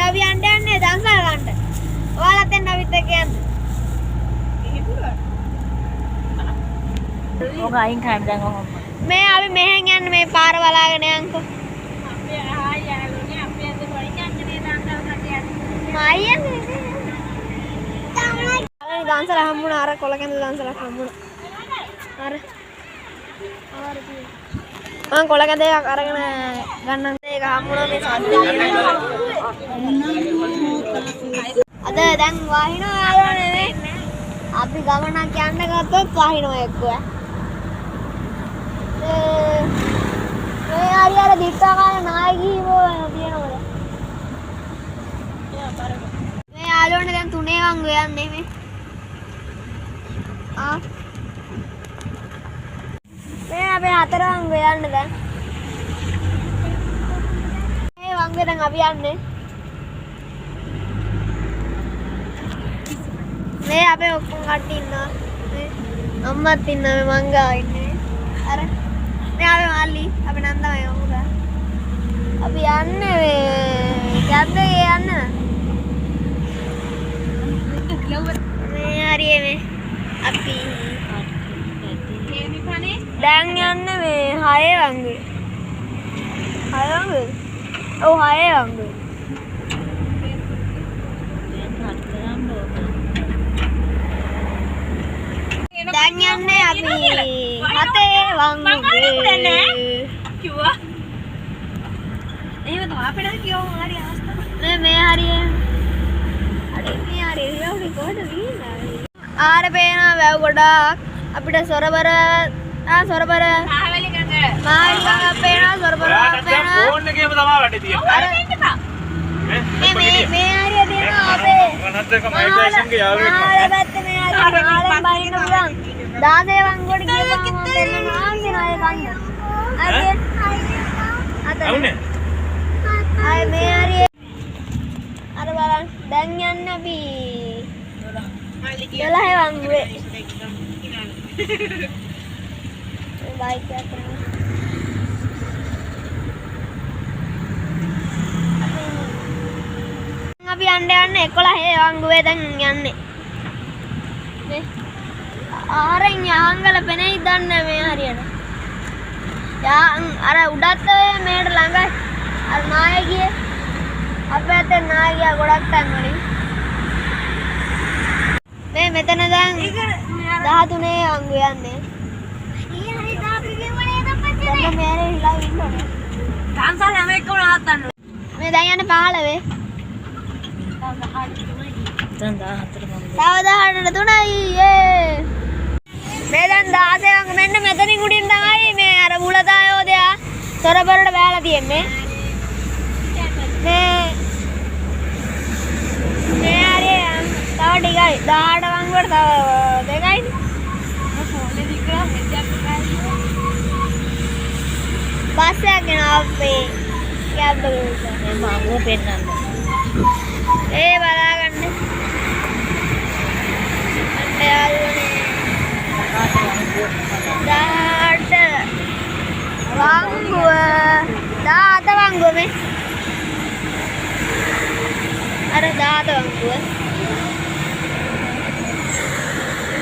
අපි යන්නේ දන්සල් ගන්න. ඔයාලත් එන්න අපිත් එක්ක යන්න. ඔක අයින් කරන්න දැන් ඔහොම. මේ අපි මෙහෙන් යන්න මේ පාර බලාගෙන යන්කෝ. අපේ ආයි යාළුවනේ අපේ අද වලින් යන්නේ දන්සල් කටියට. මායියන්නේ. දන්සල හම්බුණා අර කොලකඳ දන්සලක් හම්බුණා. අර මම කොලකඳ එකක් අරගෙන ගන්නම්. ඒක හම්බුණා මේ සද්ද. අද දැන් වහිනවා යාළුවනේ. අපි ගමනක් යන්න ගත්තොත් වහිනවා එක්කෝ. මේ හරි අර දිට්ටාකාර නායකීවෝ තියෙනවද? මේ යාළුවනේ දැන් 3 වංගු යන්නේ මේ. මේ අපේ 4 වංගු යන්න දැන්. මේ වංගුවේ දැන් අපි යන්නේ. මේ අපේ ඔක්කොම කට්ටිය ඉන්නවා. මේ අම්මත් ඉන්නවා මේ මංගා ඉන්නේ. අර මේ අපේ මාළි අපේ නන්දමයි මොකද? අපි යන්නේ මේ කැබ් එකේ යන්න. මේ හරියේ මේ අපි දැන් යන්නේ මේ 6 වංගුවේ. 6 වංගුවේ? ඔව් 6 වංගුවේ. දැන් යන්නේ අපි 7 වංගුවේ. කිව්වා. එහෙම තමයි අපිට කියවම හරි අවස්ථාවක්. මේ හරියේ. අර මේ හරියේ ඉන්නේ කොහෙද ගිහින් ආර පේන වැව් ගොඩක් අපිට සොරබර සොරබර මහවැලි ගඟ පේන සොරබර පේන ෆෝන් එකේම තමයි වැඩි තියෙන්නේ. මේ හරිය තියෙන අපේ වනත් එක මයිග්‍රේෂන් ගේ යාළුවෙක් මම. ආ පැත්තේ මේ හරිය ආලම් බයින්න පුළුවන්. 16 වංගුවට ගියම තෙන්න ආන්දින අය කන්න. අතේ ආ මේ හරිය අර බලන්න දැන් යන්නේ අපි 12 වංගුවේ. බයික් එක අපි යන්නේ 11 වංගුවේ දැන් යන්නේ. මේ ආරෙන් යහංගල පෙනෙයි දන්නේ මේ හරියට. අර උඩත් මේට ළඟයි. අර නායකිය අපේ අතේ නායකියා ගොඩක් තැන් වලින්. මේ මෙතන දැන් 13 වංගු යන්නේ. ඊ හරි 13 වලේ දපච්චනේ. දැන් මේරේ හිලා ඉන්නනේ. දන්සල් හැම එකම නවත්තන්න. මේ දැන් යන්නේ 15. දැන් 14 වංගු. තව 18ට 3යි. මේ දැන් 16 වංගු මෙන්න මෙතනින් උඩින් තමයි මේ අර බුලතායෝදයා සොරබරට බෑලා තියෙන්නේ. මේ හරි තව ටිකයි 18 වංගුවට තව දෙකයිනේ. ෆෝනේ දිග්ගා මෙච්චර එකයි. බස් එකක් ගෙන අපේ කැබ් එකට. මේ මංගෝ පෙන්නන්න. ඒ බලාගන්න. අන්න යාළුවනේ. 18 වංගුව 17 වංගුව මේ. අර 17 වංගුව.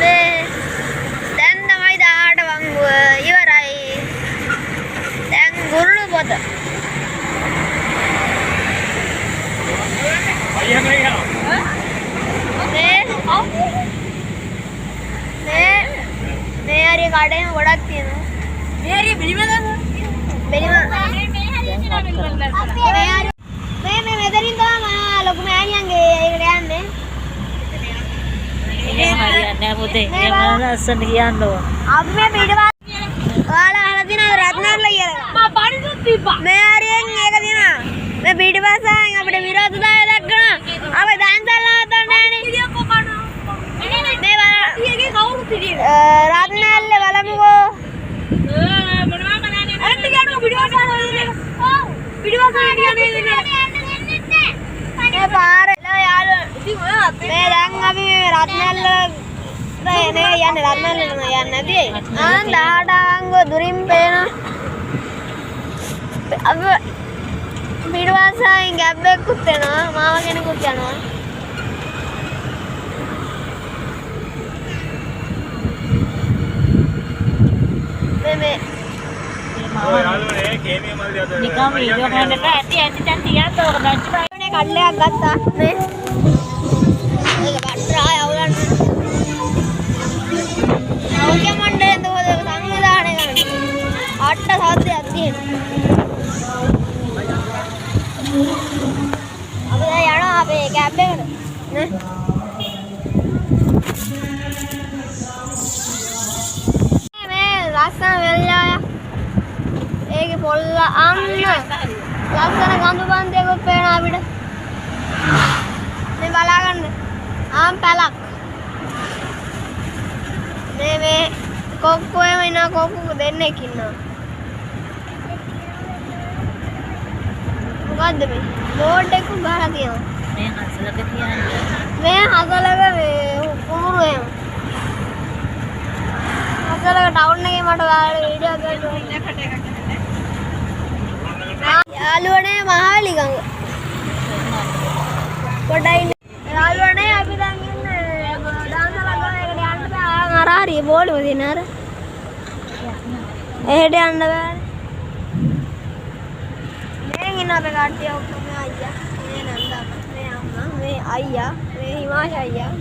දැන් තමයි 18 වංගුව ඉවරයි. දැන් ගුරුළු පොත. මේ හරි කඩේම ගොඩක් තියෙනවා. මේ හරි බිලිමද? බිලිම. මේ මෙතනින් තමයි ලොකු මෑණියන්ගේ ඒකට යන්නේ. ඉන්නේ හරියන්නේ නැහැ පුතේ. මේ මම ලස්සන කියන්න ඕන. අපි මේ පිටපස්ස ඔයාලා අහලා තියෙනවද රත්නර්ල කියලා? මම පරිසුත් තිබ්බා. මේ හරියෙන් ඒක දිනා. මේ පිටපස්සෙන් අපිට විරෝධතාවය දක්වනවා. අපි දන්සල් නවත්තන්න යන්නේ. ඉතින් කොකන. මේ බලන්න. ඊගේ කවුරුත් හිටියේ. රත්නර්ල බලමුකෝ. මොනවා කරන්නේ? අර ටිකක් පිටපස්ස ආවද? ඔව්. පිටපස්ස හිටියනේ. මේ පාරේ යාළුවා. මේ දැන් අපි රත්නර්ල නේ යන්නේ රත්නර්ල යන්නේ නැති. 18 අංග දුරින් පේන. අපි පිටපස්ස පිටිපස්සෙන් ගැබ් එකකුත් එනවා මාව කෙනෙකුත් යනවා මේ නිකම් වීඩියෝ කරන්නට ඇති දැන් තියන්න ඕක දැච්ච නේ කඩලයක් ගත්තා නේ ඒක වට්ටා යවලන්න ඔකේ මණ්ඩලෙන් දෝද සංවිධානය කරන්නේ අට්ට සද්දයක් තියෙනවා අපි දැන් යනවා අපේ කැබ් එකට නේ මේ ලස්සන වෙල්ලාය ඒකේ පොල්ල අන්න ලස්සන කඳු බන්දයක්වත් පේන අපිට මේ බලාගන්න ආම් පැලක් මේ කොක්කෝයම ඉන්න කොක්කු දෙන්නෙක් ඉන්නවා මොකද්ද මේ බෝඩ් එකක් ගහලා තියෙනවා මේ හසලක තියන්නේ මේ හසලක මේ කුමුරු එහෙම හසලක ටවුන් එකේ මට ඔයාලට වීඩියෝ කරන්න යාළුවනේ මහවැලි ගඟ පොඩයි යාළුවනේ අපි දැන් ඉන්නේ දාන්සල ගඟකට යන්න බෑ අර හරි බෝලුව දින අර එහෙට යන්න බෑ මේ ඉන්න අපේ කට්ටිය ඔක්කොම අයියා මේ නන්දා මේ අම්මා මේ අයියා මේ හිමාෂ අයියා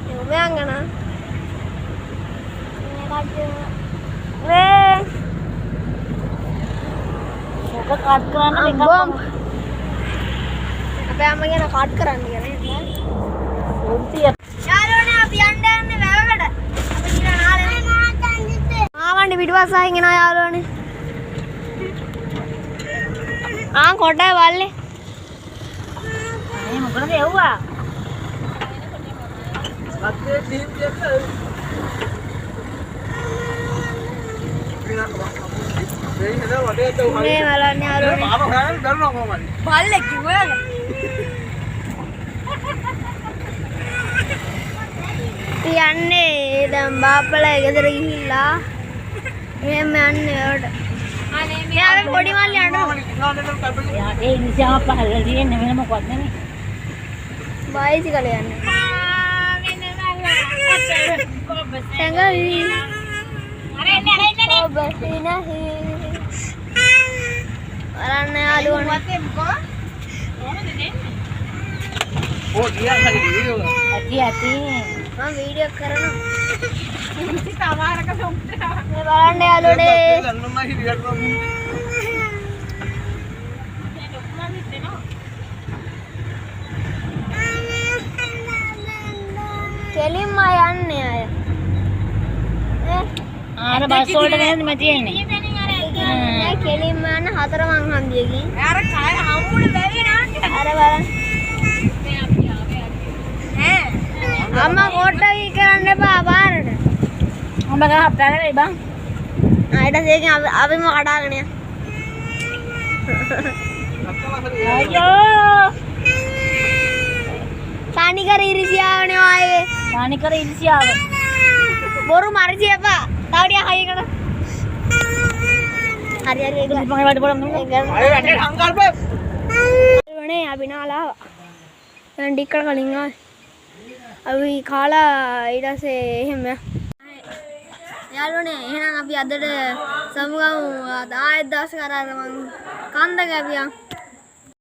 මේ උමයන්ගන මේ කට්ටිය මේ ඔක කට් කරන්න බොම් අපේ අම්මා කියන කට් කරන්න කියන්නේ උන්තිය යාළුවනේ අපි යන්න යන්නේ වැවකට අපි කියන නාලේ ආවන්නේ පිටුපස්සෙන් එනවා යාළුවනේ කොටේ වල්ලේ මේ මොකටද එව්වා අත්තේ ටීම් එක මේ බලන්න යාළුවනේ මාව හොයන්න දන්නවා කොහමද බල්ලෙක් කිව්වද යන්නේ දැන් බාප්පලා ගෙදර ගිහිල්ලා මෙහෙම යන්නේ වලට අනේ මෙයාගේ පොඩි මල්ලි යනවා යාට ඒ නිසා පහළ තියෙන්නේ වෙන මොකක්ද නේ බයිසිකල් යන්නේ සංගවි ඔබ සිනහි බලන්න යාළුවනේ ඕ ගියා හරි වීඩියෝ ඇති මම වීඩියෝ කරනවා මේ බලන්න යාළුවනේ ගන්නවා හිරියට කෙලින්ම යන්නේ අය ආර බස් වලට නේද මම තියෙන්නේ නෑ කෙලින්ම යන හතර මං හන්දියකින් අර කය හම්බුනේ බැරි නාන්න අර බලන්න අම්මා කොට්ටයි කරන්න එපා පාරට උඹ ගහ හප්තාරේ බං ආයෙත් ඒකෙන් අපිම කඩාගෙන යන්න අයියෝ තනිකර ඉරිසියාවනේ ආයේ තනිකර ඉරිසියාව බොරු මරිසි එපා තව ටිකක් හයියකට හරි හරි ඒක මගේ වැඩ බලන්න අය වැඩේ සංකල්ප වනේ අපි නාලා දැන් ටිකක් කලින් ආවේ අපි කාලා ඊට පස්සේ එහෙම යාළුවනේ එහෙනම් අපි අදට සමුගමු ආයෙත් දවස් කරාර මං කන්ද කැපියා